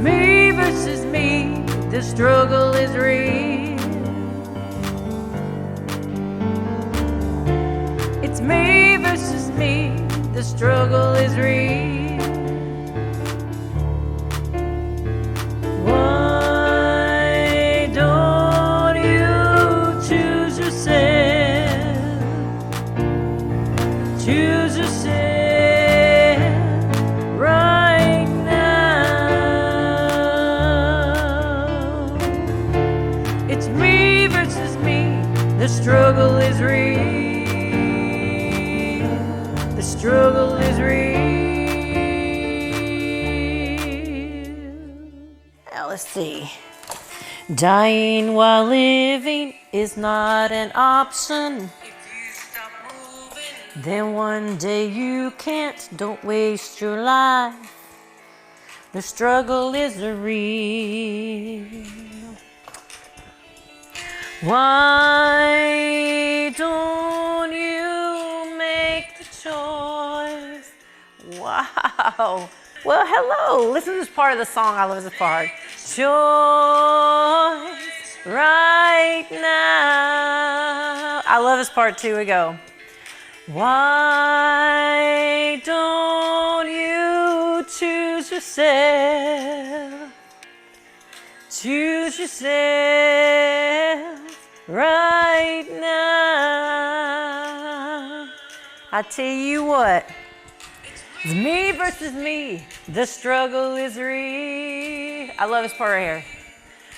me versus me, the struggle is real. It's me versus me, the struggle is real. Why don't you choose yourself? Choose yourself right now. It's me versus me, the struggle is real. The struggle is real. Now let's see. Dying while living is not an option. Then one day you can't, don't waste your life. The struggle is real. Why don't you make the choice? Wow. Well, hello. Listen to this part of the song. I love this part. Choice right now. I love this part too. We go. Why don't you choose yourself? Choose yourself right now. I tell you what, it's me versus me. The struggle is real. I love this part right here.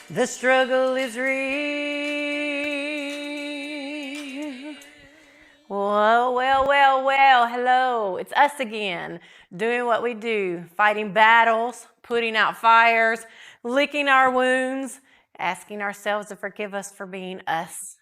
The struggle is real. Well, hello. It's us again, doing what we do, fighting battles, putting out fires, licking our wounds, asking ourselves to forgive us for being us.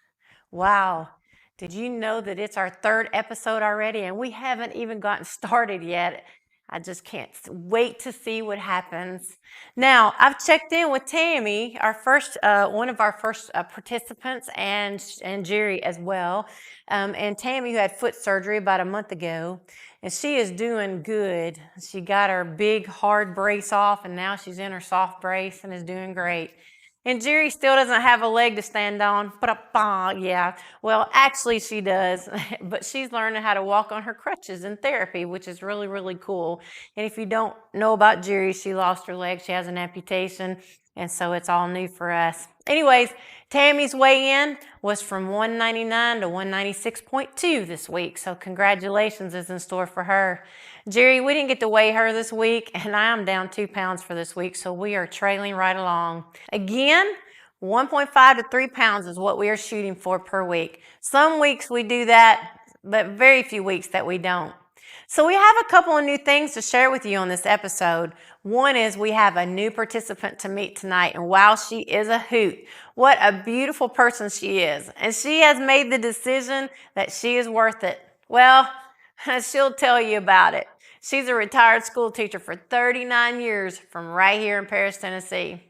Wow. Did you know that it's our third episode already and we haven't even gotten started yet? I just can't wait to see what happens. Now, I've checked in with Tammy, our first, one of our first participants, and Geri as well. And Tammy, who had foot surgery about a month ago, and she is doing good. She got her big hard brace off, and now she's in her soft brace and is doing great. And Geri still doesn't have a leg to stand on. Yeah. Well, actually she does, but she's learning how to walk on her crutches in therapy, which is really, really cool. And if you don't know about Geri, she lost her leg. She has an amputation, and so it's all new for us. Anyways, Tammy's weigh-in was from 199 to 196.2 this week, so congratulations is in store for her. Geri, we didn't get to weigh her this week, and I am down 2 pounds for this week, so we are trailing right along. Again, 1.5 to 3 pounds is what we are shooting for per week. Some weeks we do that, but very few weeks that we don't. So we have a couple of new things to share with you on this episode. One is we have a new participant to meet tonight, and wow, she is a hoot. What a beautiful person she is. And she has made the decision that she is worth it. Well, she'll tell you about it. She's a retired school teacher for 39 years from right here in Paris, Tennessee.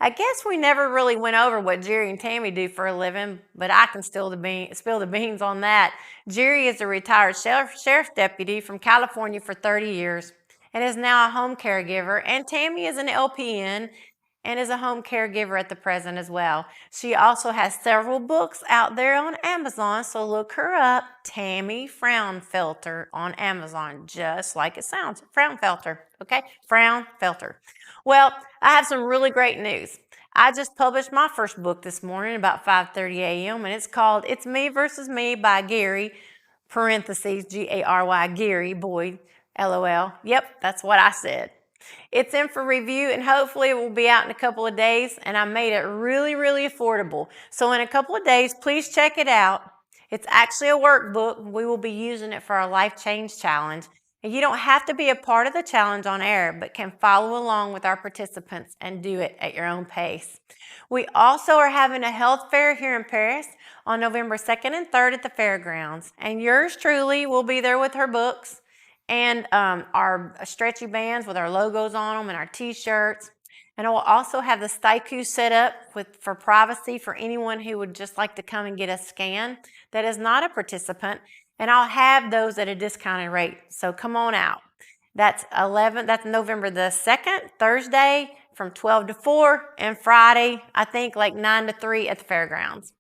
I guess we never really went over what Geri and Tammy do for a living, but I can spill the beans on that. Geri is a retired sheriff's deputy from California for 30 years and is now a home caregiver, and Tammy is an LPN and is a home caregiver at the present as well. She also has several books out there on Amazon, so look her up, Tammy Fraunfelter on Amazon, just like it sounds, Fraunfelter, okay? Fraunfelter. Well, I have some really great news. I just published my first book this morning about 5:30 a.m. and it's called It's Me versus Me by Geri, parentheses, G-A-R-Y, Geri, Boyd, LOL. Yep, that's what I said. It's in for review and hopefully it will be out in a couple of days, and I made it really, really affordable. So in a couple of days, please check it out. It's actually a workbook. We will be using it for our Life Change Challenge. And you don't have to be a part of the challenge on air, but can follow along with our participants and do it at your own pace. We also are having a health fair here in Paris on November 2nd and 3rd at the fairgrounds. And yours truly will be there with her books and our stretchy bands with our logos on them and our t-shirts. And I will also have the Staiku set up for privacy for anyone who would just like to come and get a scan that is not a participant. And I'll have those at a discounted rate. So come on out. That's November the 2nd, Thursday, from 12 to 4, and Friday, I think like 9 to 3 at the fairgrounds.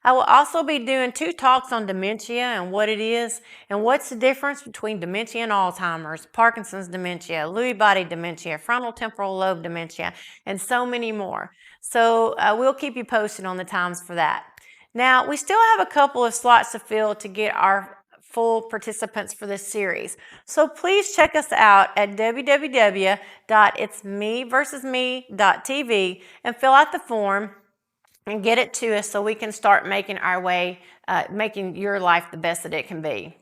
I will also be doing 2 talks on dementia and what it is, and what's the difference between dementia and Alzheimer's, Parkinson's dementia, Lewy body dementia, frontal temporal lobe dementia, and so many more. So we'll keep you posted on the times for that. Now, we still have a couple of slots to fill to get our full participants for this series. So please check us out at www.itsmeversusme.tv and fill out the form and get it to us so we can start making our way, making your life the best that it can be.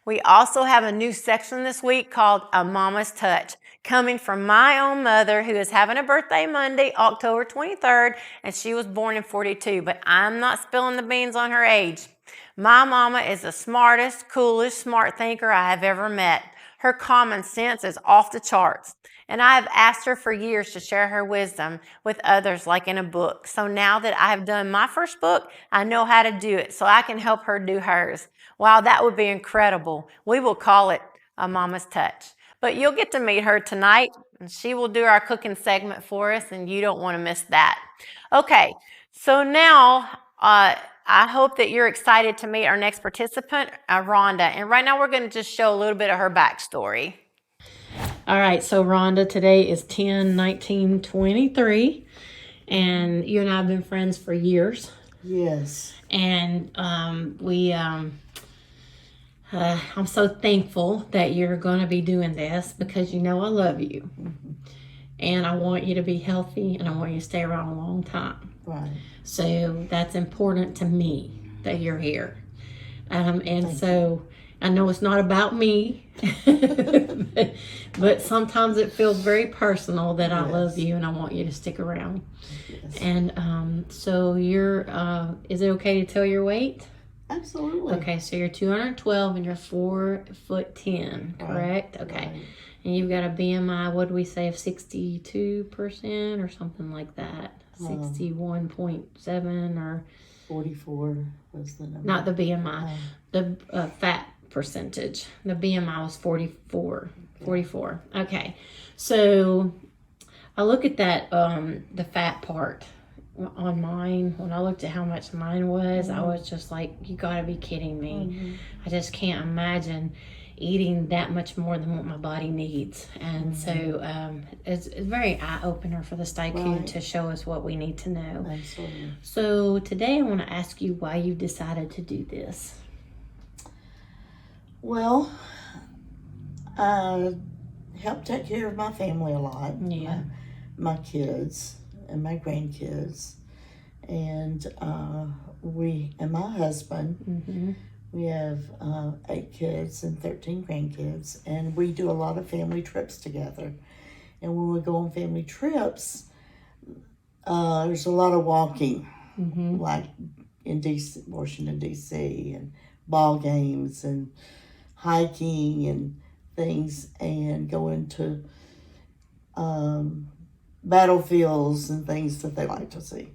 We also have a new section this week called A Mama's Touch, coming from my own mother, who is having a birthday Monday, October 23rd, and she was born in 42, but I'm not spilling the beans on her age. My mama is the smartest, coolest, smart thinker I have ever met. Her common sense is off the charts. And I have asked her for years to share her wisdom with others like in a book. So now that I have done my first book, I know how to do it so I can help her do hers. Wow, that would be incredible. We will call it A Mama's Touch. But you'll get to meet her tonight, and she will do our cooking segment for us, and you don't want to miss that. Okay, so now I hope that you're excited to meet our next participant, Rhonda. And right now we're going to just show a little bit of her backstory. All right, so Rhonda, today is 10/19/23, and you and I have been friends for years. Yes. And I'm so thankful that you're going to be doing this because you know I love you. Mm-hmm. And I want you to be healthy, and I want you to stay around a long time. Right. So that's important to me that you're here. And Thank so you. I know it's not about me, but sometimes it feels very personal that I love you and I want you to stick around. Yes. And so you're, is it okay to tell your weight? Absolutely. Okay, so you're 212 and you're 4'10", correct? Okay. Right. And you've got a BMI, what do we say, of 62% or something like that? 61.7 or... 44 was the number. Not the BMI, the fat percentage. The BMI was 44. 44. Okay. So I look at that, the fat part on mine. When I looked at how much mine was, I was just like, you gotta be kidding me. Mm-hmm. I just can't imagine eating that much more than what my body needs. And so it's very eye-opener for the Staiku to show us what we need to know. Absolutely. So today I want to ask you why you decided to do this. Well, I help take care of my family a lot. Yeah. My kids and my grandkids. And my husband. Mm-hmm. We have 8 kids and 13 grandkids, and we do a lot of family trips together. And when we go on family trips, there's a lot of walking, like in DC, Washington, D.C., and ball games and hiking and things, and going to battlefields and things that they like to see.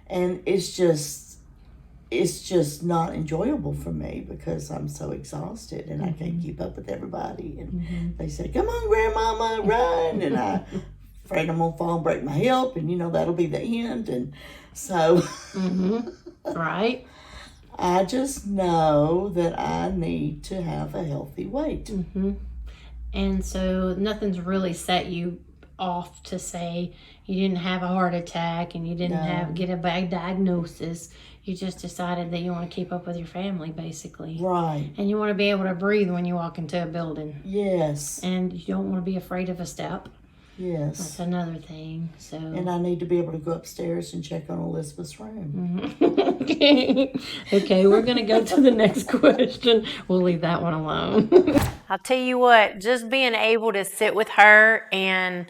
And it's just not enjoyable for me because I'm so exhausted and I can't keep up with everybody. And they say, come on, Grandmama, run. And I'm afraid I'm going to fall and break my hip, and, that'll be the end. And so Right. I just know that I need to have a healthy weight. And so nothing's really set you off to say you didn't have a heart attack and you didn't get a bad diagnosis. You just decided that you want to keep up with your family, basically. Right. And you want to be able to breathe when you walk into a building. Yes. And you don't want to be afraid of a step. Yes. That's another thing. So. And I need to be able to go upstairs and check on Elizabeth's room. Okay, we're going to go to the next question. We'll leave that one alone. I'll tell you what, just being able to sit with her and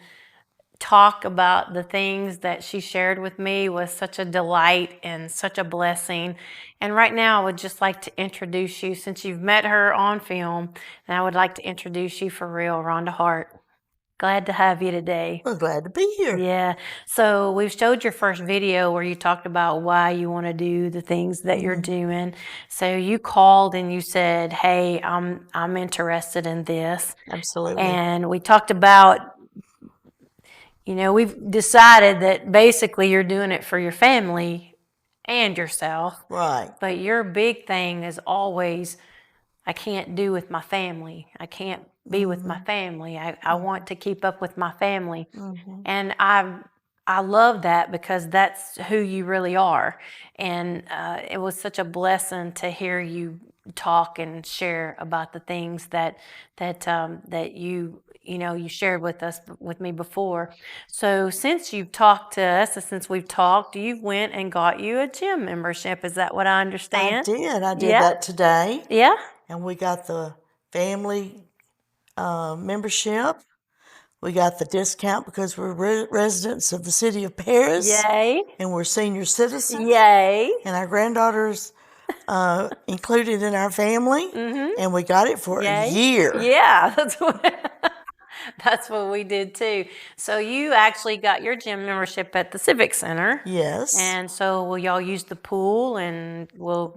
talk about the things that she shared with me was such a delight and such a blessing. And right now I would just like to introduce you, since you've met her on film, and I would like to introduce you for real, Rhonda Hart. Glad to have you today. I'm glad to be here. Yeah. So we've showed your first video where you talked about why you want to do the things that you're doing. So you called and you said, hey, I'm interested in this. Absolutely. And we talked about we've decided that basically you're doing it for your family and yourself. Right. But your big thing is always, I can't do with my family. I can't be with my family. I want to keep up with my family. And I love that because that's who you really are. And it was such a blessing to hear you talk and share about the things that you shared with me before. So since you've talked to us, and since we've talked, you went and got you a gym membership. Is that what I I understand? did. I did Yeah. that today. Yeah. And we got the family membership. We got the discount because we're residents of the city of Paris Yay. and we're senior citizens. Yay. And our granddaughter's included in our family. And we got it for a Yay. year. Yeah, that's what we did too. So you actually got your gym membership at the Civic Center. Yes. And so will y'all use the pool and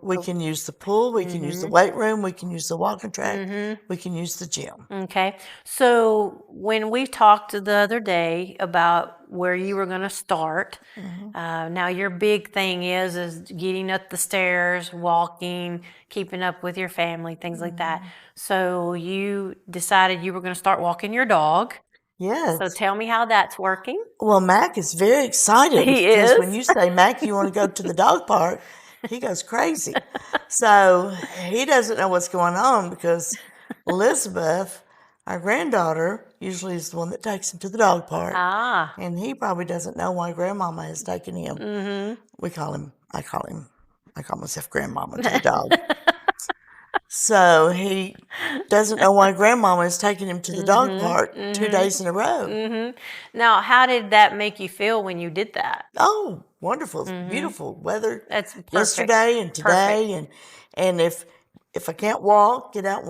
We can use the pool, we can use the weight room, we can use the walking track, we can use the gym. Okay. So when we talked the other day about where you were going to start, now your big thing is getting up the stairs, walking, keeping up with your family, things like that. So you decided you were going to start walking your dog. Yes. So tell me how that's working. Well, Mac is very excited He because is. when you say, Mac, you want to go to the dog park, he goes crazy. So he doesn't know what's going on because Elizabeth, our granddaughter, usually is the one that takes him to the dog park. Ah. And he probably doesn't know why Grandmama has taken him. I call myself Grandmama to the dog. So he doesn't know why Grandmama is taking him to the dog park 2 days in a row. Now, how did that make you feel when you did that? Oh, wonderful. It's beautiful weather. That's perfect. Yesterday and today. And if I can't walk, get out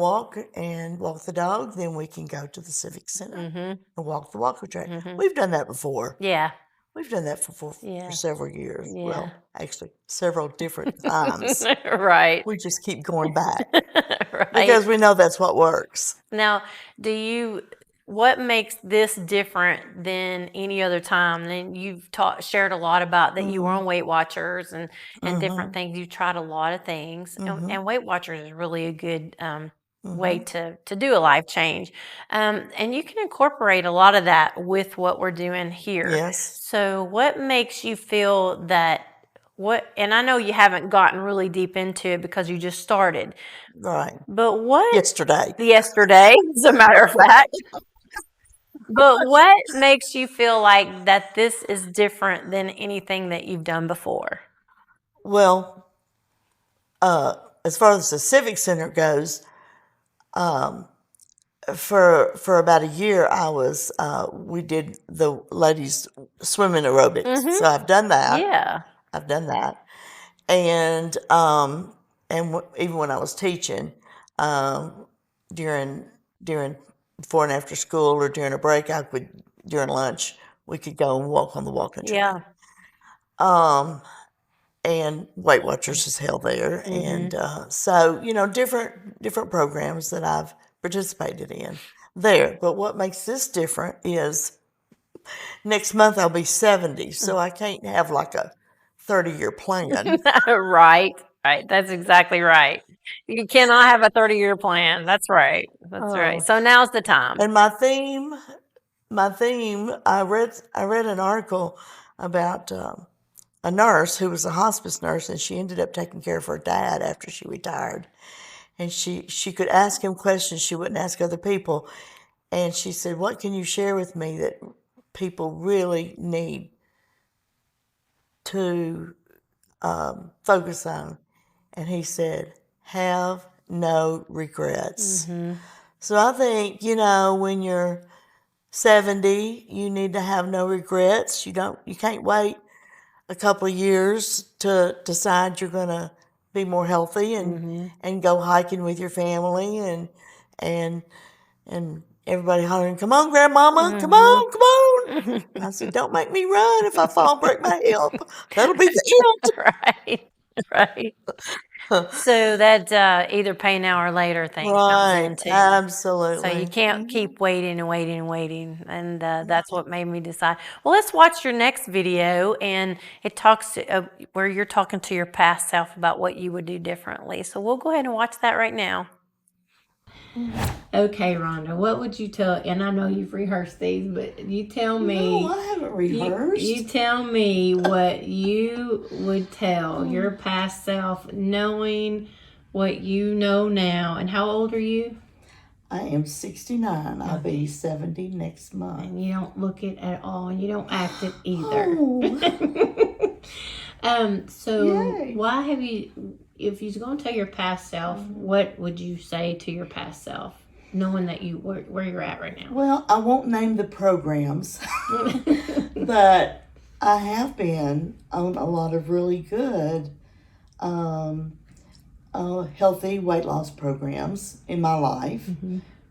and walk the dog, then we can go to the Civic Center and walk the walker track. We've done that before. Yeah. We've done that for several years. Yeah. Well, actually, several different times. Right. We just keep going back Right. because we know that's what works. Now, what makes this different than any other time? And you've shared a lot about that you were on Weight Watchers and different things. You've tried a lot of things, and Weight Watchers is really a good way to do a life change. And you can incorporate a lot of that with what we're doing here. Yes. So what makes you feel that and I know you haven't gotten really deep into it because you just started. Right. But what? Yesterday, As a matter of fact. But what makes you feel like that this is different than anything that you've done before? Well, as far as the Civic Center goes, for about a year, we did the ladies swimming aerobics. So I've done that. Yeah. I've done that, and even when I was teaching, during before and after school or during a break, during lunch we could go and walk on the walking track. Yeah. And Weight Watchers is held there, and so different programs that I've participated in there. But what makes this different is next month I'll be 70, so I can't have like a 30-year plan. Right. That's exactly right. You cannot have a 30-year plan. That's right. That's right. So now's the time. And my theme, I read an article about a nurse who was a hospice nurse, and she ended up taking care of her dad after she retired. And she could ask him questions she wouldn't ask other people. And she said, "What can you share with me that people really need to focus on?" And he said, "Have no regrets." So I think, when you're 70, you need to have no regrets. You can't wait a couple of years to decide you're going to be more healthy and go hiking with your family and everybody hollering, "Come on, Grandmama, come on, come on." And I said, "Don't make me run. If I fall and break my hip, that'll be the end." Right. So that either pay now or later thing comes in Right, too. absolutely. So you can't keep waiting and waiting and waiting, and that's what made me decide. Well, let's watch your next video, and it talks to, where you're talking to your past self about what you would do differently. So we'll go ahead and watch that right now. Okay, Rhonda, what would you tell? And I know you've rehearsed these, but you tell me. No, I haven't rehearsed. You tell me what you would tell your past self, knowing what you know now. And how old are you? I am 69. I'll be 70 next month. And you don't look it at all, and you don't act it either. So Yay. why have you? If you're going to tell your past self, what would you say to your past self, knowing that you where you're at right now? Well, I won't name the programs, but I have been on a lot of really good healthy weight loss programs in my life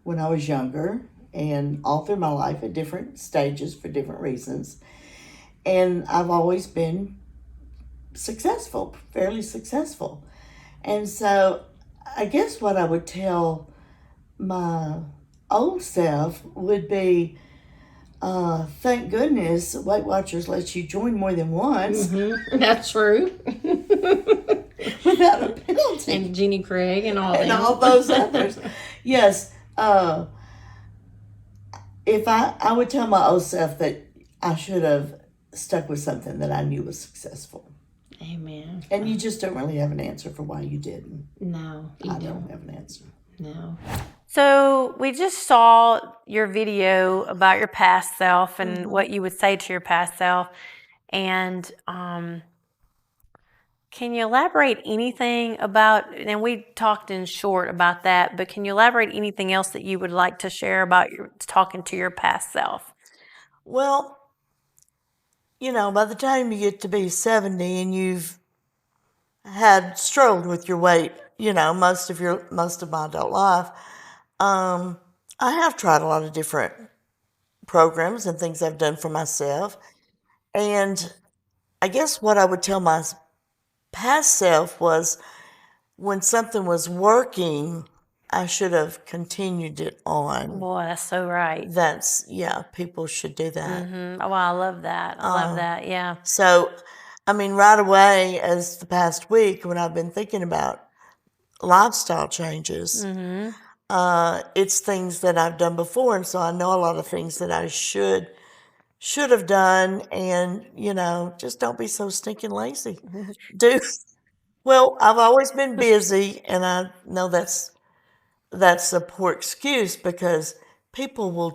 when I was younger and all through my life at different stages for different reasons. And I've always been successful, fairly successful. And so I guess what I would tell my old self would be, thank goodness Weight Watchers lets you join more than once. That's true. Without a penalty. And Jeannie Craig and all and them. all those others. Yes. If I would tell my old self that I should have stuck with something that I knew was successful. Amen. And you just don't really have an answer for why you didn't. No, I don't have an answer. No. So we just saw your video about your past self and what you would say to your past self. And can you elaborate anything about, and we talked in short about that, but can you elaborate anything else that you would like to share about your talking to your past self? Well, you know, by the time you get to be 70 and you've had struggled with your weight, you know, most of my adult life, I have tried a lot of different programs and things I've done for myself. And I guess what I would tell my past self was when something was working, I should have continued it on. Boy, that's so right. People should do that. Oh, I love that. I love that. Yeah. So, I mean, right away, as the past week, when I've been thinking about lifestyle changes, it's things that I've done before, and so I know a lot of things that I should have done, and you know, just don't be so stinking lazy. Well, I've always been busy, and I know that's a poor excuse because people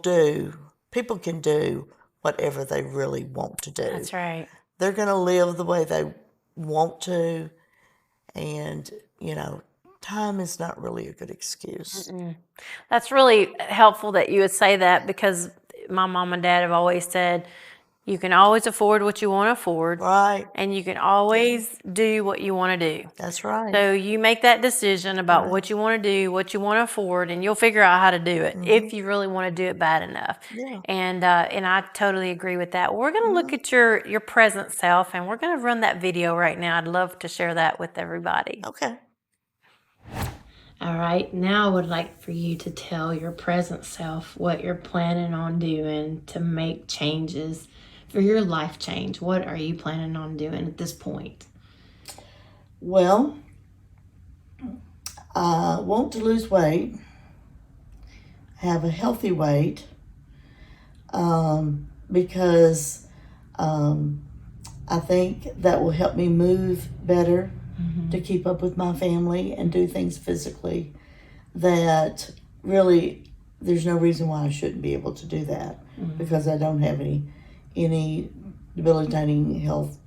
can do whatever they really want to do. That's right. They're going to live the way they want to, and you know, time is not really a good excuse. That's really helpful that you would say that, because my mom and dad have always said you can always afford what you want to afford, Right. and you can always do what you want to do. That's right. So you make that decision about what you want to do, what you want to afford, and you'll figure out how to do it if you really want to do it bad enough. Yeah. And I totally agree with that. We're going to look at your present self, and we're going to run that video right now. I'd love to share that with everybody. Okay. All right, now I would like for you to tell your present self what you're planning on doing to make changes for your life change. What are you planning on doing at this point? Well, I want to lose weight, have a healthy weight, because I think that will help me move better to keep up with my family and do things physically that really there's no reason why I shouldn't be able to do that because I don't have any debilitating health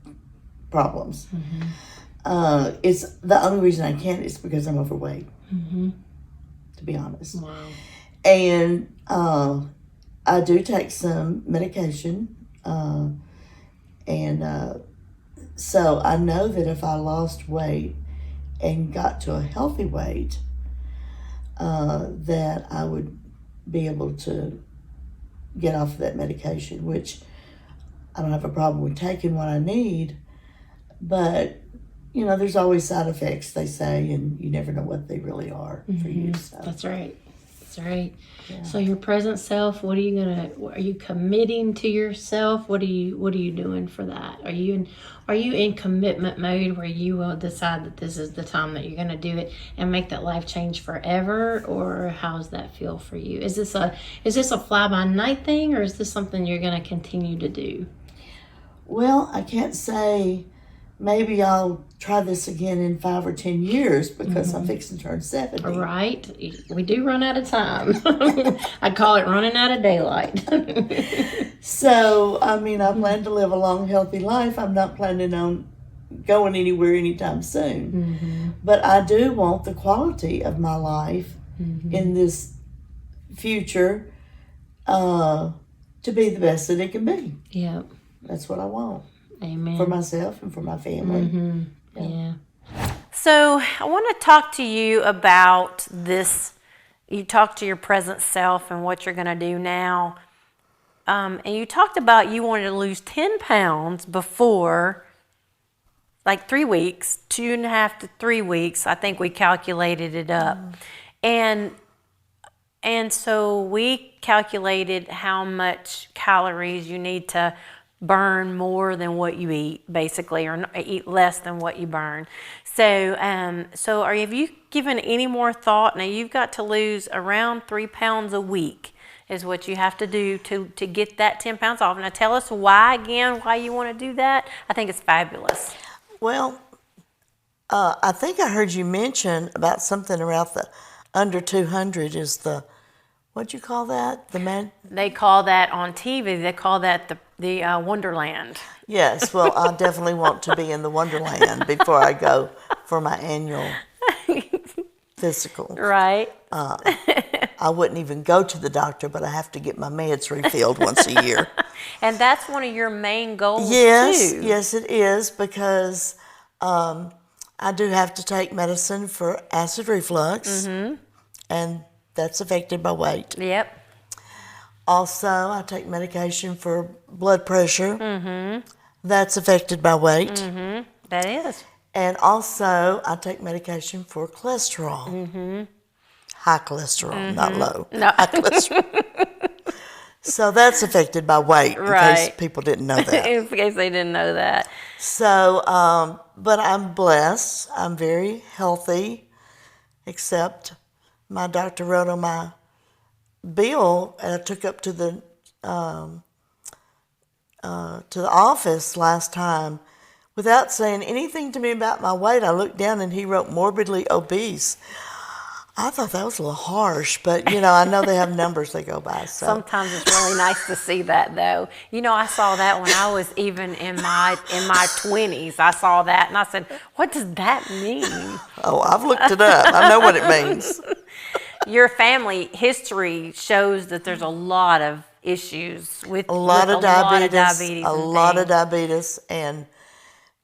problems. It's the only reason I can't is because I'm overweight, to be honest. Wow. And I do take some medication, and so I know that if I lost weight and got to a healthy weight, that I would be able to get off of that medication, which I don't have a problem with taking what I need, but there's always side effects, they say, and you never know what they really are for you. So. That's right. That's right. Yeah. So your present self, are you committing to yourself? What are you doing for that? Are you in commitment mode where you will decide that this is the time that you're going to do it and make that life change forever, or how does that feel for you? Is this a fly by night thing, or is this something you're going to continue to do? Well, I can't say. Maybe I'll try this again in 5 or 10 years because I'm fixing to turn 70. Right. We do run out of time. I call it running out of daylight. So, I plan to live a long, healthy life. I'm not planning on going anywhere anytime soon. But I do want the quality of my life in this future to be the best that it can be. Yep. That's what I want. Amen. For myself and for my family. Yeah. So I want to talk to you about this. You talked to your present self and what you're going to do now. And you talked about you wanted to lose 10 pounds before, like 3 weeks, 2.5 to 3 weeks. I think we calculated it up. And so we calculated how much calories you need to burn more than what you eat, basically, or eat less than what you burn. So, have you given any more thought? Now you've got to lose around 3 pounds a week is what you have to do to get that 10 pounds off. Now tell us why you want to do that. I think it's fabulous. Well, I think I heard you mention about something around the under 200 is the, what'd you call that? The man? They call that on TV, they call that the Wonderland. Yes, well, I definitely want to be in the Wonderland before I go for my annual physical. Right. I wouldn't even go to the doctor, but I have to get my meds refilled once a year. And that's one of your main goals, yes, too. Yes, it is, because I do have to take medicine for acid reflux, and that's affected by weight. Yep. Also, I take medication for blood pressure. That's affected by weight. That is. And also, I take medication for cholesterol. High cholesterol, not low. No. High cholesterol. So that's affected by weight, in case people didn't know that. In case they didn't know that. So, but I'm blessed. I'm very healthy, except my doctor wrote on my bill, and I took up to the office last time without saying anything to me about my weight. I looked down and he wrote morbidly obese. I thought that was a little harsh, but I know they have numbers they go by. So sometimes it's really nice to see that, though. I saw that when I was even in my 20s. I saw that and I said, "What does that mean?" Oh, I've looked it up. I know what it means. Your family history shows that there's a lot of issues with a lot of diabetes, and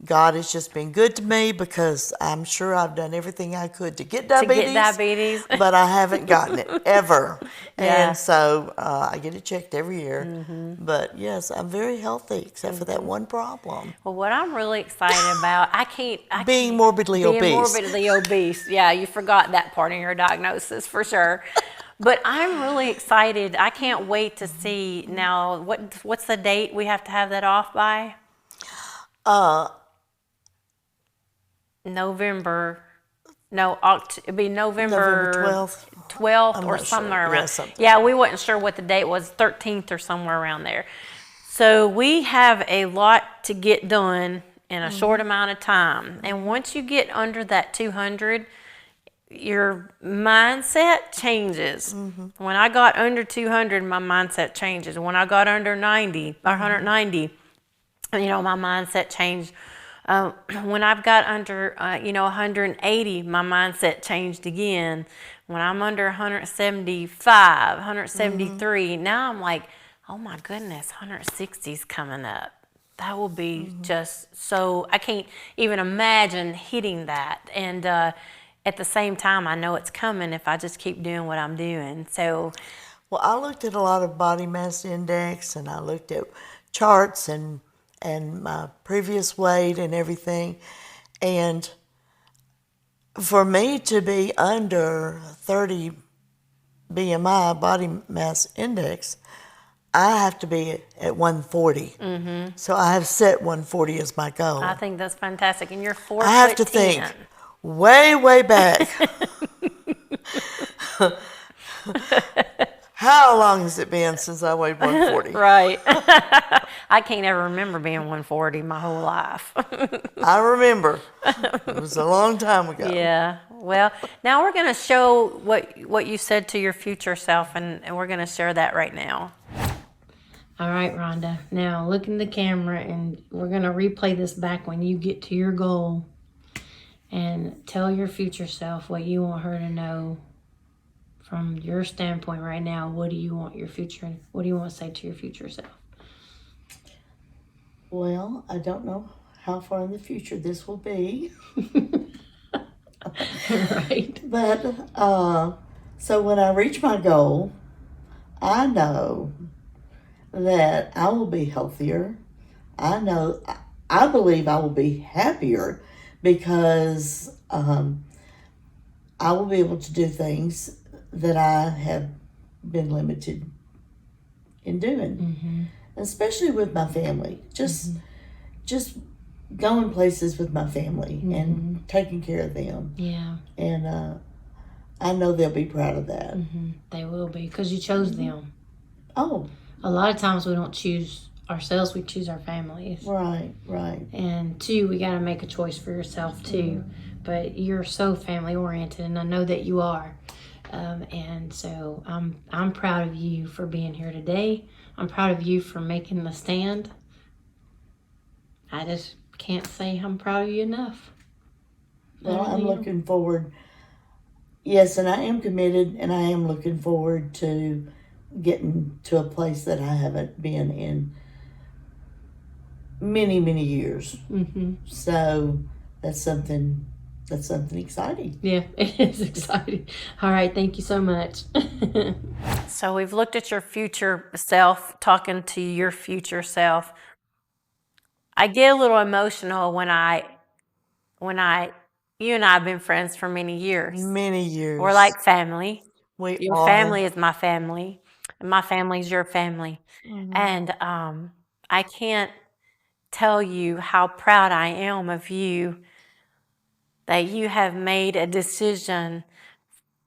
God has just been good to me because I'm sure I've done everything I could to get diabetes. But I haven't gotten it ever. Yeah. And so I get it checked every year. But yes, I'm very healthy except for that one problem. Well, what I'm really excited about, being morbidly obese. Yeah, you forgot that part in your diagnosis for sure. But I'm really excited. I can't wait to see now. What's the date we have to have that off by? November. No, it'd be November 12th or somewhere around. Yeah, we wasn't sure what the date was, 13th or somewhere around there. So we have a lot to get done in a short amount of time. And once you get under that 200, your mindset changes. When I got under 200, my mindset changes. When I got under 90 or 190, my mindset changed. When I've got under 180, my mindset changed again. When I'm under 175, 173, now I'm like, oh my goodness, 160's coming up. That will be just so, I can't even imagine hitting that. And at the same time, I know it's coming if I just keep doing what I'm doing. So, well, I looked at a lot of body mass index, and I looked at charts and my previous weight and everything. And for me to be under 30 BMI, body mass index, I have to be at 140. So I have set 140 as my goal. I think that's fantastic. And you're 4 I have foot to 10. think way back. How long has it been since I weighed 140? Right. I can't ever remember being 140 my whole life. I remember. It was a long time ago. Yeah. Well, now we're going to show what you said to your future self, and we're going to share that right now. All right, Rhonda. Now look in the camera, and we're going to replay this back when you get to your goal, and tell your future self what you want her to know from your standpoint right now. What do you want to say to your future self? Well, I don't know how far in the future this will be. Right. But, so when I reach my goal, I know that I will be healthier. I believe I will be happier because I will be able to do things that I have been limited in doing, especially with my family. Just going places with my family and taking care of them. Yeah. And I know they'll be proud of that. They will be, because you chose them. Oh, A lot of times we don't choose ourselves, we choose our families. right. And two, we got to make a choice for yourself too. But you're so family oriented, and I know that you are. And so I'm proud of you for being here today. I'm proud of you for making the stand. I just can't say I'm proud of you enough. Well, I'm looking forward. Yes, and I am committed, and I am looking forward to getting to a place that I haven't been in many years. So that's something exciting. Yeah, it is exciting. All right, thank you so much. So we've looked at your future self, talking to your future self. I get a little emotional when you and I have been friends for many years. Many years. We're like family. Your are. family is my family, and my family is your family. And I can't tell you how proud I am of you, that you have made a decision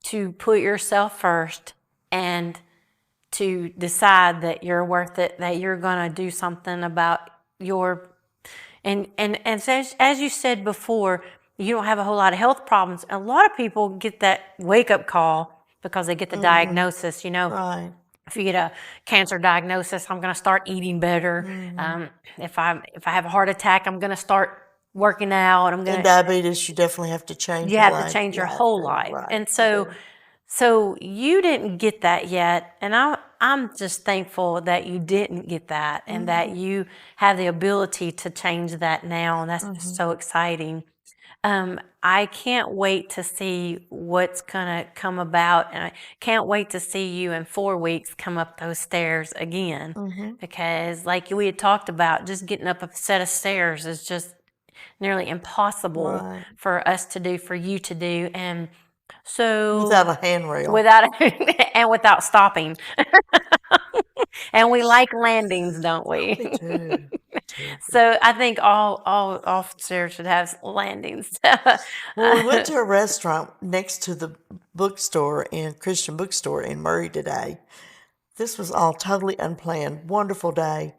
to put yourself first and to decide that you're worth it, that you're going to do something about your, and as you said before, you don't have a whole lot of health problems. A lot of people get that wake-up call because they get the diagnosis, Right. If you get a cancer diagnosis, I'm going to start eating better. If I have a heart attack, I'm going to start working out. I'm going And to. diabetes, you definitely have to change. You have to change your whole life, Right. and so you didn't get that yet, and I'm just thankful that you didn't get that, and that you have the ability to change that now, and that's just so exciting. I can't wait to see what's gonna come about, and I can't wait to see you in 4 weeks come up those stairs again, because like we had talked about, just getting up a set of stairs is just nearly impossible Right. for us to do, for you to do, and so Without a handrail. and without stopping. And we like landings, don't we? Me too. So I think all stairs should have landings. Well, we went to a restaurant next to the Christian bookstore in Murray today. This was all totally unplanned. Wonderful day.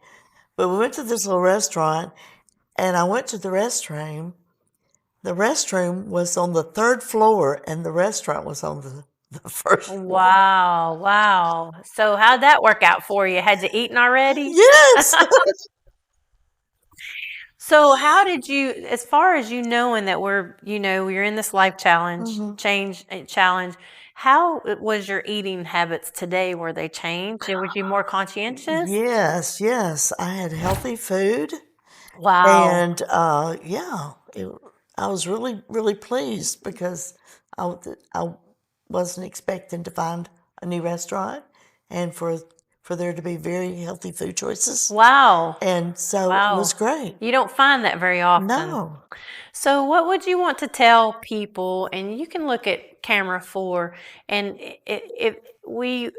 But we went to this little restaurant, and I went to the restroom. The restroom was on the 3rd floor, and the restaurant was on the 1st floor. Wow. So how'd that work out for you? Had you eaten already? Yes. So how did you, as far as you knowing that we're in this life challenge, how was your eating habits today? Were they changed? Was you more conscientious? Yes. I had healthy food. Wow. And I was really pleased because I wasn't expecting to find a new restaurant, and for for there to be very healthy food choices. Wow. And so it was great. You don't find that very often. No. So what would you want to tell people, and you can look at camera 4, and we're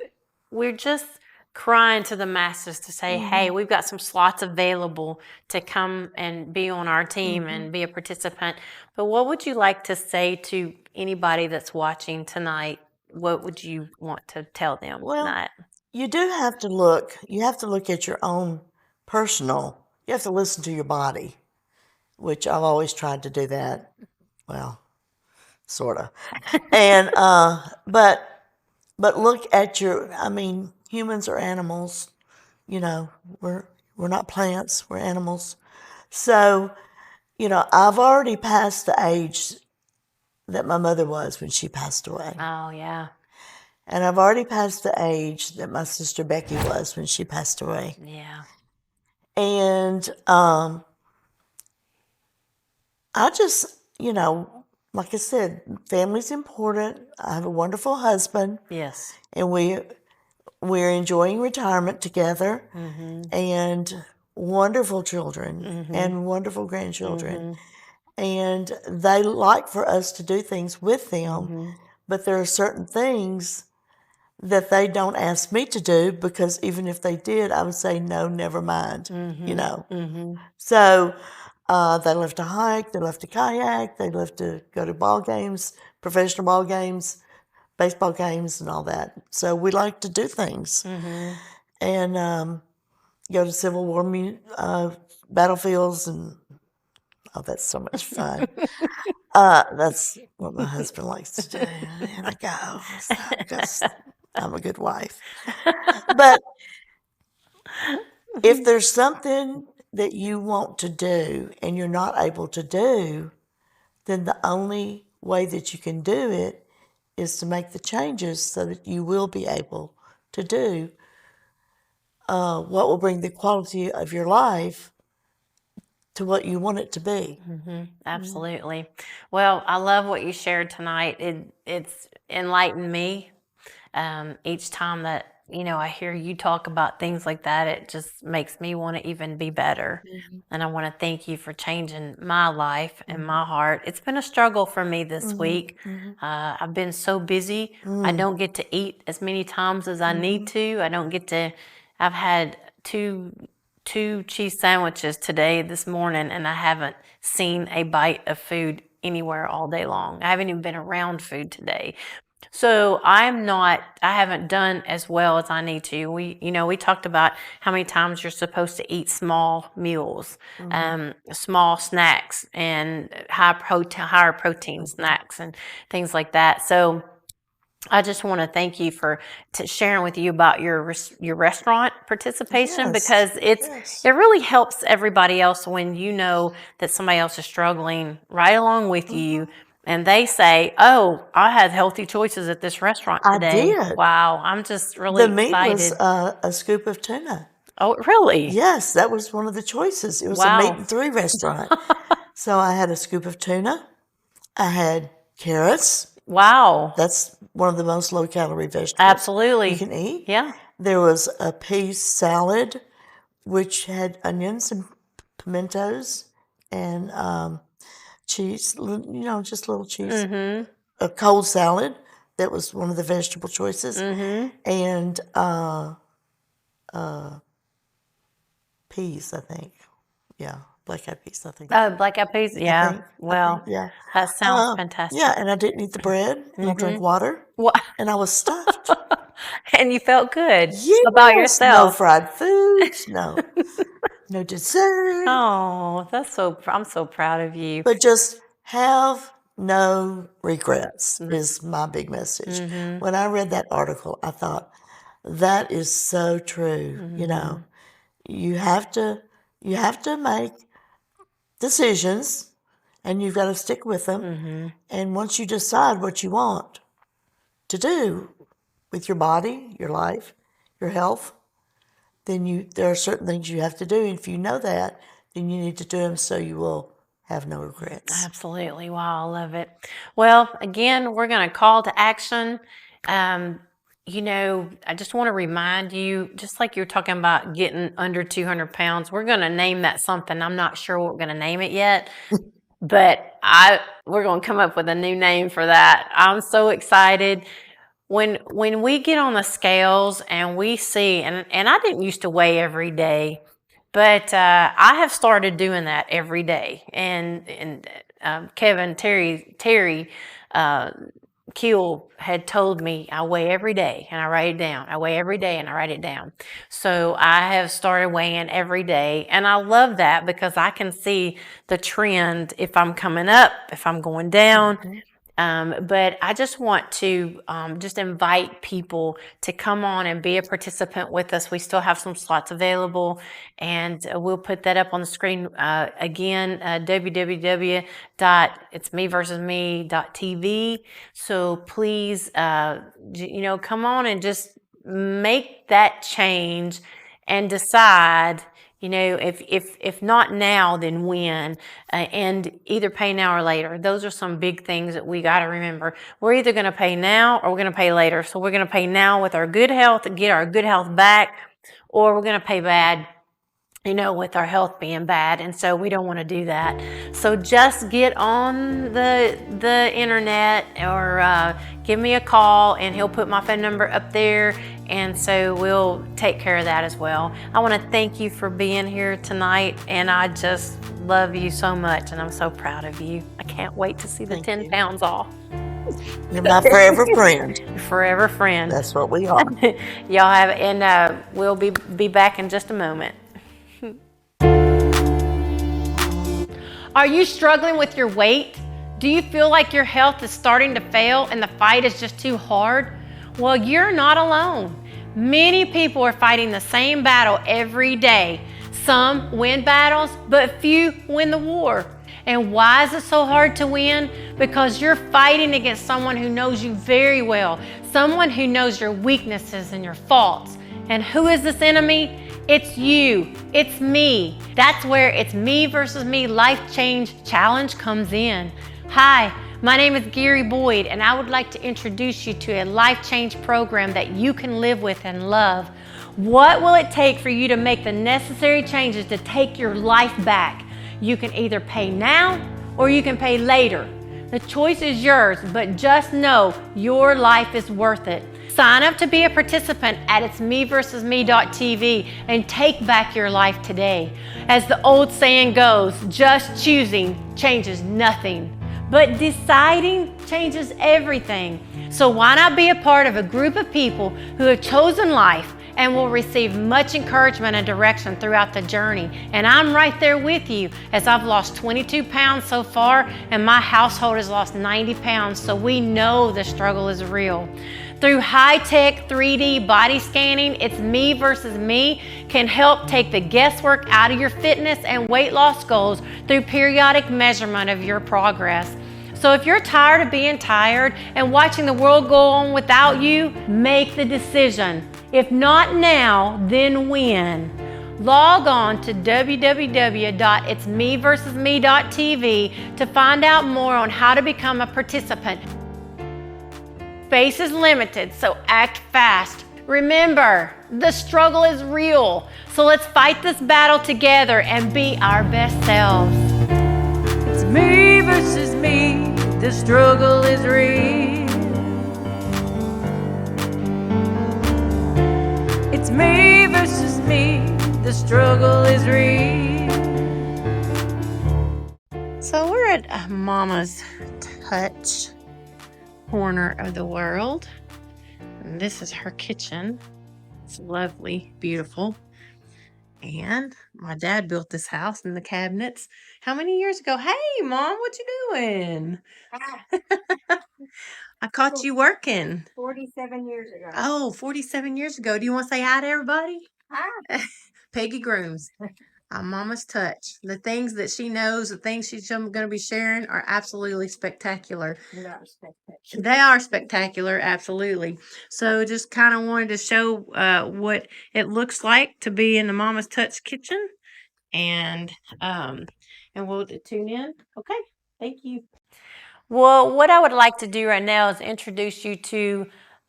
just crying to the masses to say, hey, we've got some slots available to come and be on our team and be a participant. But what would you like to say to anybody that's watching tonight? What would you want to tell them tonight? You do have to look. You have to look at your own personal. You have to listen to your body, which I've always tried to do that. Well, sort of. And but look at your. I mean, humans are animals. You know, we're not plants. We're animals. So, you know, I've already passed the age that my mother was when she passed away. Oh, yeah. And I've already passed the age that my sister Becky was when she passed away. Yeah. And I just, you know, like I said, family's important. I have a wonderful husband. Yes. And we're enjoying retirement together, and wonderful children and wonderful grandchildren. And they like for us to do things with them, but there are certain things that they don't ask me to do, because even if they did, I would say, no, never mind, you know. So they love to hike, they love to kayak, they love to go to ball games, professional ball games, baseball games, and all that. So we like to do things. And go to Civil War battlefields, and oh, that's so much fun. That's what my husband likes to do, and I go, so, because I'm a good wife. But if there's something that you want to do and you're not able to do, then the only way that you can do it is to make the changes so that you will be able to do what will bring the quality of your life to what you want it to be. Absolutely. Well, I love what you shared tonight. It's enlightened me. Each time that I hear you talk about things like that, it just makes me want to even be better. And I want to thank you for changing my life and my heart. It's been a struggle for me this week. I've been so busy. I don't get to eat as many times as I need to. I don't get to. I've had two cheese sandwiches this morning, and I haven't seen a bite of food anywhere all day long. I haven't even been around food today. So I haven't done as well as I need to. We talked about how many times you're supposed to eat small meals, small snacks, and higher protein snacks and things like that. So I just want to thank you for sharing with you about your restaurant participation, because it really helps everybody else when you know that somebody else is struggling right along with you. And they say, oh, I had healthy choices at this restaurant today. I did. Wow, I'm just really excited. The meat was a scoop of tuna. Oh, really? Yes, that was one of the choices. It was a meat and 3 restaurant. So I had a scoop of tuna. I had carrots. Wow. That's one of the most low-calorie vegetables Absolutely. you can eat. Yeah. There was a pea salad, which had onions and pimentos and cheese, just little cheese. A cold salad, that was one of the vegetable choices. And peas, I think. Yeah, black-eyed peas, I think. Oh, black-eyed peas? Yeah. Well, yeah. that sounds fantastic. Yeah, and I didn't eat the bread, and I drank water, and I was stuffed. And you felt good Yes, about yourself. no fried foods, no dessert. Oh, I'm so proud of you. But just have no regrets is my big message. When I read that article, I thought, that is so true. You have to make decisions, and you've got to stick with them. And once you decide what you want to do with your body, your life, your health, then there are certain things you have to do. And if you know that, then you need to do them so you will have no regrets. Absolutely. Wow, I love it. Well, again, we're going to call to action. I just want to remind you, just like you're talking about getting under 200 pounds, we're going to name that something. I'm not sure what we're going to name it yet, but we're going to come up with a new name for that. I'm so excited. When we get on the scales and we see, and I didn't used to weigh every day, but I have started doing that every day. And Kevin Terry uh, Keel had told me I weigh every day and I write it down. I weigh every day and I write it down. So I have started weighing every day, and I love that because I can see the trend if I'm coming up, if I'm going down. But I just want to just invite people to come on and be a participant with us. We still have some slots available, and we'll put that up on the screen again, www.itsmeversusme.tv. So please, come on and just make that change and decide, if not now, then when, and either pay now or later. Those are some big things that we got to remember. We're either going to pay now or we're going to pay later. So we're going to pay now with our good health and get our good health back, or we're going to pay bad, with our health being bad. And so we don't want to do that. So just get on the internet, or give me a call, and he'll put my phone number up there. And so we'll take care of that as well. I want to thank you for being here tonight. And I just love you so much. And I'm so proud of you. I can't wait to see the Thank 10 you. pounds off. You're my forever friend. Forever friend. That's what we are. Y'all have, and we'll be back in just a moment. Are you struggling with your weight? Do you feel like your health is starting to fail and the fight is just too hard? Well, you're not alone. Many people are fighting the same battle every day. Some win battles, but few win the war. And why is it so hard to win? Because you're fighting against someone who knows you very well, someone who knows your weaknesses and your faults. And who is this enemy? It's you. It's me. That's where It's Me Versus Me Life Change Challenge comes in. Hi, my name is Geri Boyd, and I would like to introduce you to a life change program that you can live with and love. What will it take for you to make the necessary changes to take your life back? You can either pay now or you can pay later. The choice is yours, but just know your life is worth it. Sign up to be a participant at itsmeversusme.tv and take back your life today. As the old saying goes, just choosing changes nothing, but deciding changes everything. So why not be a part of a group of people who have chosen life and will receive much encouragement and direction throughout the journey? And I'm right there with you, as I've lost 22 pounds so far, and my household has lost 90 pounds, so we know the struggle is real. Through high-tech 3D body scanning, It's Me Versus Me can help take the guesswork out of your fitness and weight loss goals through periodic measurement of your progress. So if you're tired of being tired and watching the world go on without you, make the decision. If not now, then when? Log on to www.itsmeversusme.tv to find out more on how to become a participant. Space is limited, so act fast. Remember, the struggle is real, so let's fight this battle together and be our best selves. It's me versus me, the struggle is real. It's me versus me, the struggle is real. So we're at Mama's Touch corner of the world. And this is her kitchen. It's lovely, beautiful. And my dad built this house and the cabinets how many years ago? Hey, Mom, what you doing? I caught you working. 47 years ago. Oh, 47 years ago. Do you want to say hi to everybody? Hi. Peggy Grooms. Mama's Touch. The things that she knows, the things she's going to be sharing are absolutely spectacular. They are spectacular, absolutely. So just kind of wanted to show what it looks like to be in the Mama's Touch kitchen. And we'll tune in. Okay, thank you. Well, what I would like to do right now is introduce you to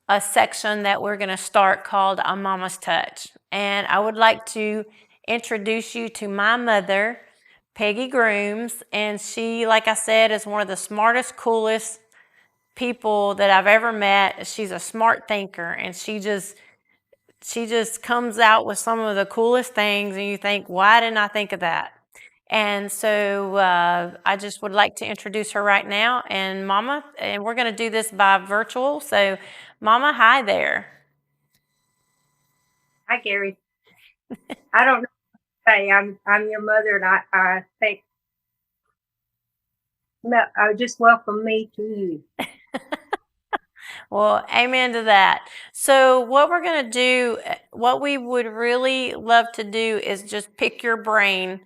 a section that we're going to start called A Mama's Touch. And I would like to introduce you to my mother, Peggy Grooms. And she, like I said, is one of the smartest, coolest people that I've ever met. She's a smart thinker, and she just comes out with some of the coolest things, and you think, why didn't I think of that? And so I just would like to introduce her right now, and Mama, and we're going to do this by virtual. So, Mama, hi there. Hi, Gary. I don't know what to say. I'm your mother, and I think no, just welcome me to you. Well, amen to that. So, what we're going to do, what we would really love to do is just pick your brain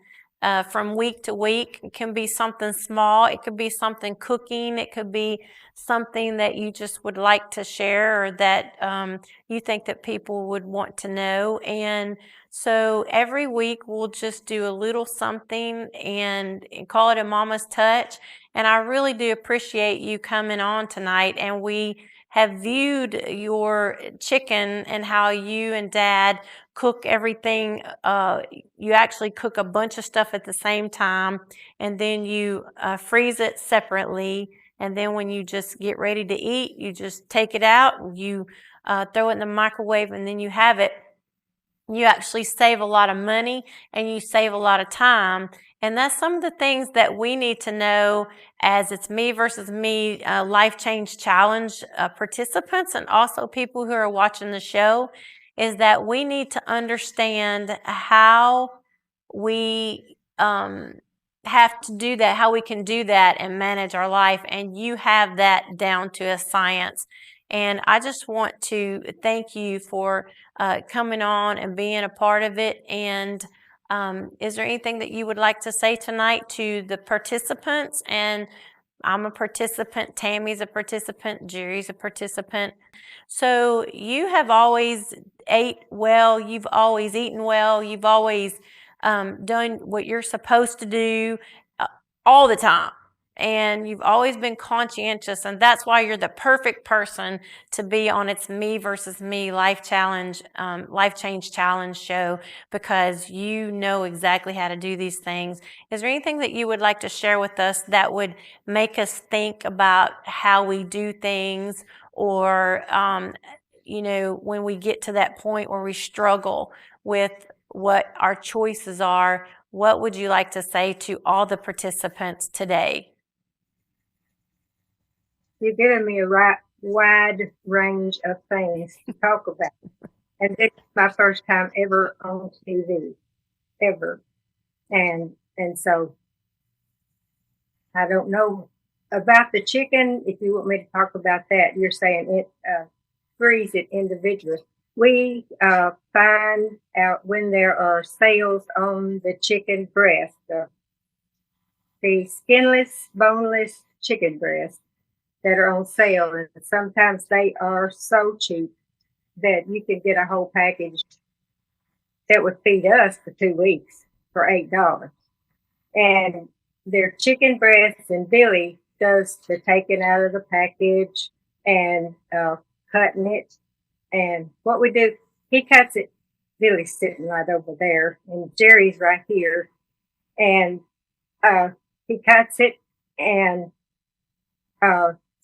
from week to week. It can be something small, it could be something cooking, it could be something that you just would like to share or that you think that people would want to know. And so every week we'll just do a little something and call it a Mama's Touch. And I really do appreciate you coming on tonight. And we have viewed your chicken and how you and Dad cook everything. You actually cook a bunch of stuff at the same time, and then you freeze it separately. And then when you just get ready to eat, you just take it out, you throw it in the microwave, and then you have it. You actually save a lot of money and you save a lot of time. And that's some of the things that we need to know as it's me versus me life change challenge participants and also people who are watching the show is that we need to understand how we have to do that, how we can do that and manage our life. And you have that down to a science. And I just want to thank you for coming on and being a part of it. And is there anything that you would like to say tonight to the participants? And I'm a participant, Tammy's a participant, Geri's a participant. So you have always ate well, you've always eaten well, you've always done what you're supposed to do all the time. And you've always been conscientious, and that's why you're the perfect person to be on its Me versus Me Life Challenge, Life Change Challenge show, because you know exactly how to do these things. Is there anything that you would like to share with us that would make us think about how we do things, or when we get to that point where we struggle with what our choices are? What would you like to say to all the participants today? You've given me a wide range of things to talk about, and this is my first time ever on TV, ever, and so I don't know about the chicken. If you want me to talk about that, you're saying it freeze it individually. We find out when there are sales on the chicken breast, the skinless, boneless chicken breast that are on sale, and sometimes they are so cheap that you can get a whole package that would feed us for 2 weeks for $8. And their chicken breasts, and Billy does the taking out of the package and cutting it. And what we do, he cuts it. Billy's sitting right over there, and Geri's right here, and he cuts it and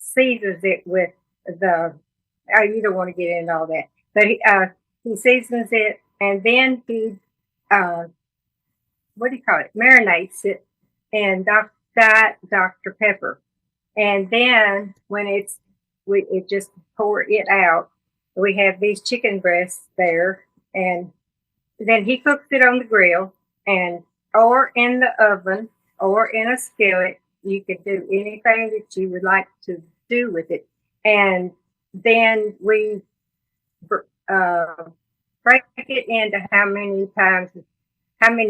seasons it with the. Oh, you don't want to get into all that, but he seasons it, and then he what do you call it? Marinates it in Dr. Pepper, and then when it just pour it out. We have these chicken breasts there, and then he cooks it on the grill, and or in the oven, or in a skillet. You could do anything that you would like to do with it, and then we break it into how many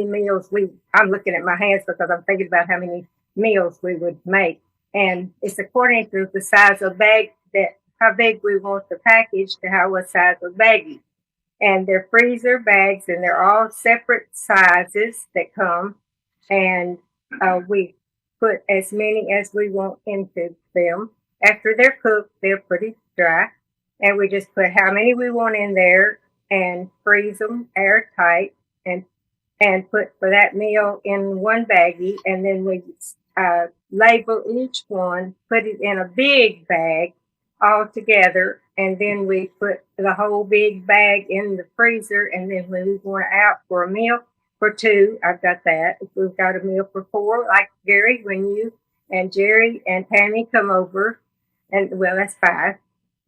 meals I'm looking at my hands because I'm thinking about how many meals we would make. And it's according to the size of bag, that how big we want the package to what size of baggie. And they're freezer bags, and they're all separate sizes that come. And we put as many as we want into them. After they're cooked, they're pretty dry. and we just put how many we want in there and freeze them airtight and put for that meal in one baggie, and then we label each one, put it in a big bag all together, and then we put the whole big bag in the freezer, and then when we want out for a meal for two, I've got that. If we've got a meal for four, like Gary, when you and Geri and Tammy come over, and well, that's five,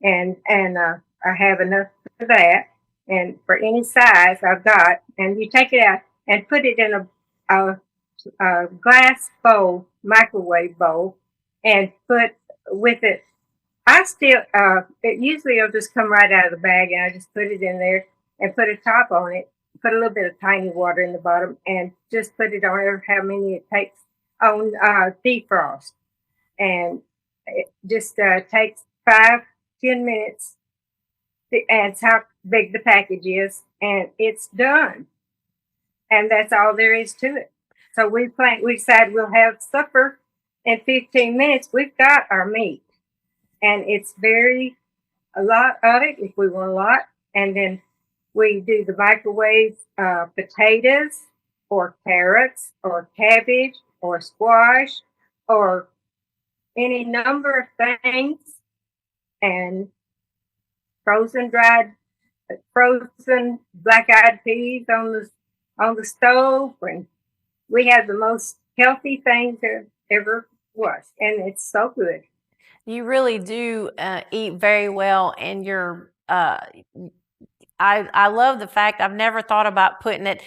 and I have enough for that, and for any size I've got, and you take it out and put it in a glass bowl, microwave bowl, and put with it. I still, it usually it'll just come right out of the bag, and I just put it in there and put a top on it, put a little bit of tiny water in the bottom, and just put it on how many it takes on defrost. And it just takes 5-10 minutes, and it's how big the package is, and it's done. And that's all there is to it. So we decide we'll have supper in 15 minutes. We've got our meat, and it's a lot of it if we want a lot. And then we do the microwave potatoes or carrots or cabbage or squash or any number of things, and frozen black-eyed peas on the stove, and we have the most healthy things there ever was, and it's so good. You really do eat very well, and you're. I love the fact I've never thought about putting it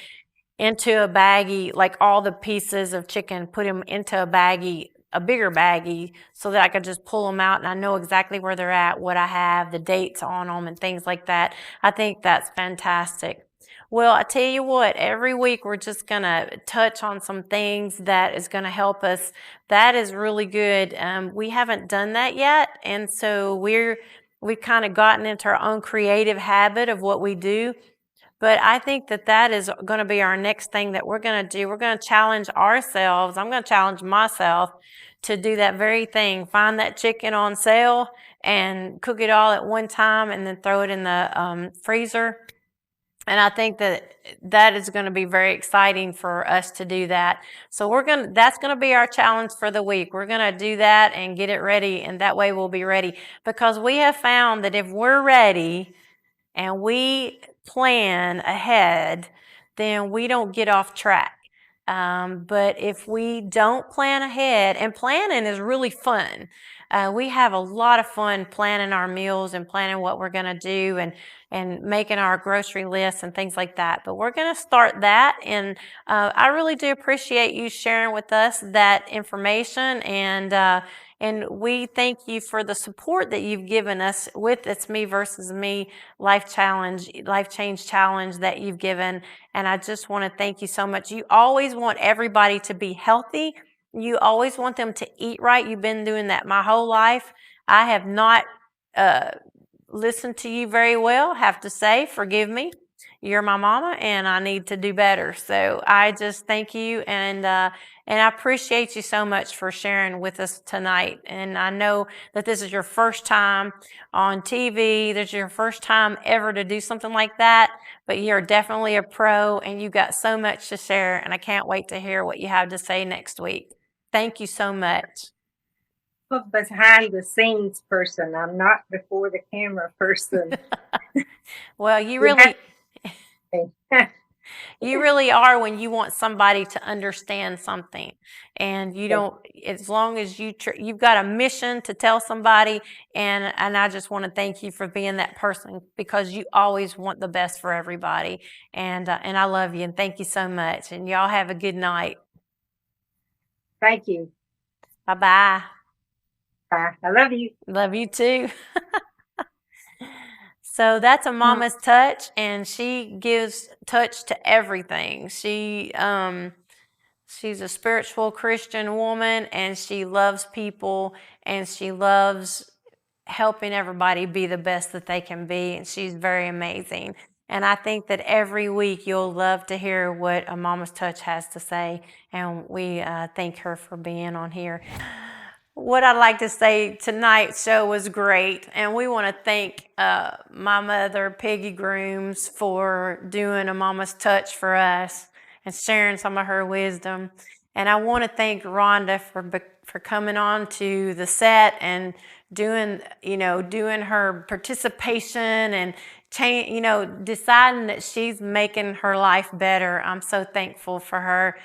into a baggie, like all the pieces of chicken, put them into a baggie, a bigger baggie, so that I could just pull them out and I know exactly where they're at, what I have, the dates on them, and things like that. I think that's fantastic. Well, I tell you what, every week we're just going to touch on some things that is going to help us. That is really good. We haven't done that yet, and so we've kind of gotten into our own creative habit of what we do. But I think that is going to be our next thing that we're going to do. We're going to challenge ourselves. I'm going to challenge myself to do that very thing. Find that chicken on sale and cook it all at one time and then throw it in the freezer. And I think that is going to be very exciting for us to do that. So that's going to be our challenge for the week. We're going to do that and get it ready, and that way we'll be ready. Because we have found that if we're ready and we plan ahead, then we don't get off track. But if we don't plan ahead, and planning is really fun. We have a lot of fun planning our meals and planning what we're going to do and making our grocery lists and things like that. But we're going to start that, and I really do appreciate you sharing with us that information, and we thank you for the support that you've given us with It's Me Versus Me Life Change Challenge that you've given. And I just want to thank you so much. You always want everybody to be healthy. You always want them to eat right. You've been doing that my whole life. I have not listened to you very well, have to say. Forgive me. You're my mama, and I need to do better. So I just thank you, and I appreciate you so much for sharing with us tonight. And I know that this is your first time on TV. This is your first time ever to do something like that, but you're definitely a pro, and you got so much to share, and I can't wait to hear what you have to say next week. Thank you so much. I'm a behind the scenes person. I'm not before the camera person. Well, you really... You really are when you want somebody to understand something, and you don't. As long as you've got a mission to tell somebody, and I just want to thank you for being that person, because you always want the best for everybody, and I love you, and thank you so much, and y'all have a good night. Thank you. Bye-bye. Bye. I love you. Love you too. So that's a mama's touch, and she gives touch to everything. She's a spiritual Christian woman, and she loves people, and she loves helping everybody be the best that they can be, and she's very amazing. And I think that every week you'll love to hear what a mama's touch has to say, and we thank her for being on here. what I'd like to say, tonight's show was great, and we want to thank my mother, Peggy Grooms, for doing a Mama's Touch for us and sharing some of her wisdom. And I want to thank Rhonda for coming on to the set and doing her participation and deciding that she's making her life better. I'm so thankful for her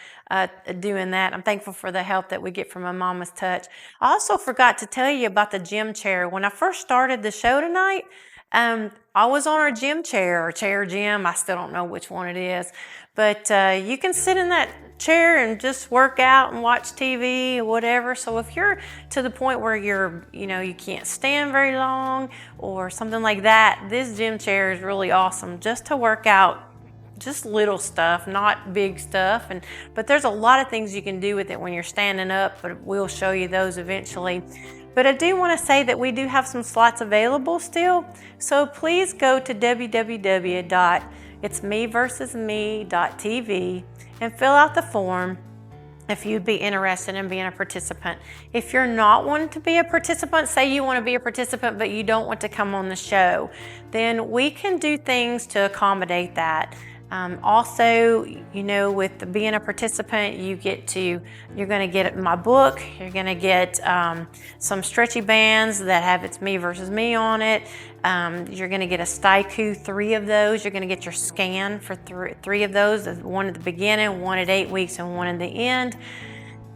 doing that. I'm thankful for the help that we get from a Mama's Touch. I also forgot to tell you about the gym chair. When I first started the show tonight, I was on our gym chair, or chair gym. I still don't know which one it is, but you can sit in that chair and just work out and watch TV or whatever. So if you're to the point where you can't stand very long or something like that, this gym chair is really awesome just to work out. Just little stuff, not big stuff, but there's a lot of things you can do with it when you're standing up, but we'll show you those eventually. But I do want to say that we do have some slots available still, so please go to www.itsmeversusme.tv and fill out the form if you'd be interested in being a participant. If you're not wanting to be a participant, say you want to be a participant but you don't want to come on the show, then we can do things to accommodate that. Also, with being a participant, you're going to get my book, you're going to get some stretchy bands that have It's Me Versus Me on it. You're going to get a Staiku, 3 of those. You're going to get your scan for three of those, one at the beginning, one at 8 weeks, and one at the end.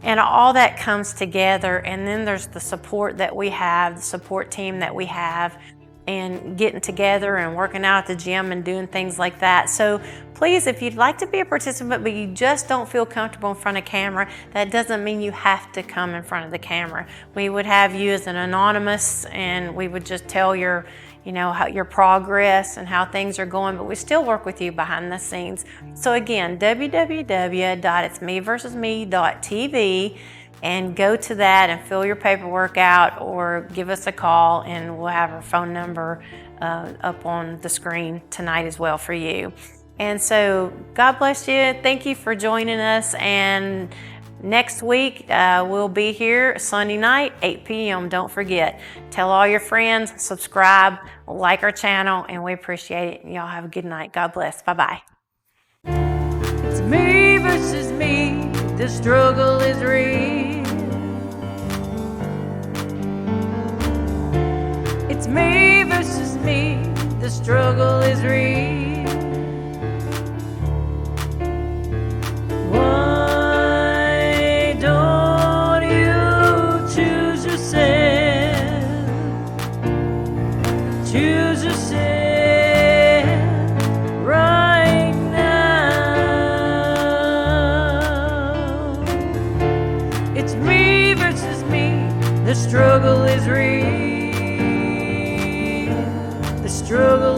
And all that comes together. And then there's the support that we have, the support team that we have, and getting together and working out at the gym and doing things like that. So please, if you'd like to be a participant but you just don't feel comfortable in front of camera, that doesn't mean you have to come in front of the camera. We would have you as an anonymous, and we would just tell your progress and how things are going, but we still work with you behind the scenes. So again, www.itsmeversusme.tv, and go to that and fill your paperwork out, or give us a call, and we'll have our phone number up on the screen tonight as well for you. And so God bless you. Thank you for joining us. And next week we'll be here Sunday night, 8 p.m. Don't forget. Tell all your friends, subscribe, like our channel, and we appreciate it. Y'all have a good night. God bless. Bye-bye. It's me versus me. The struggle is real. It's me versus me. The struggle is real. Why don't you choose yourself? Choose yourself right now. It's me versus me. The struggle is real. The struggle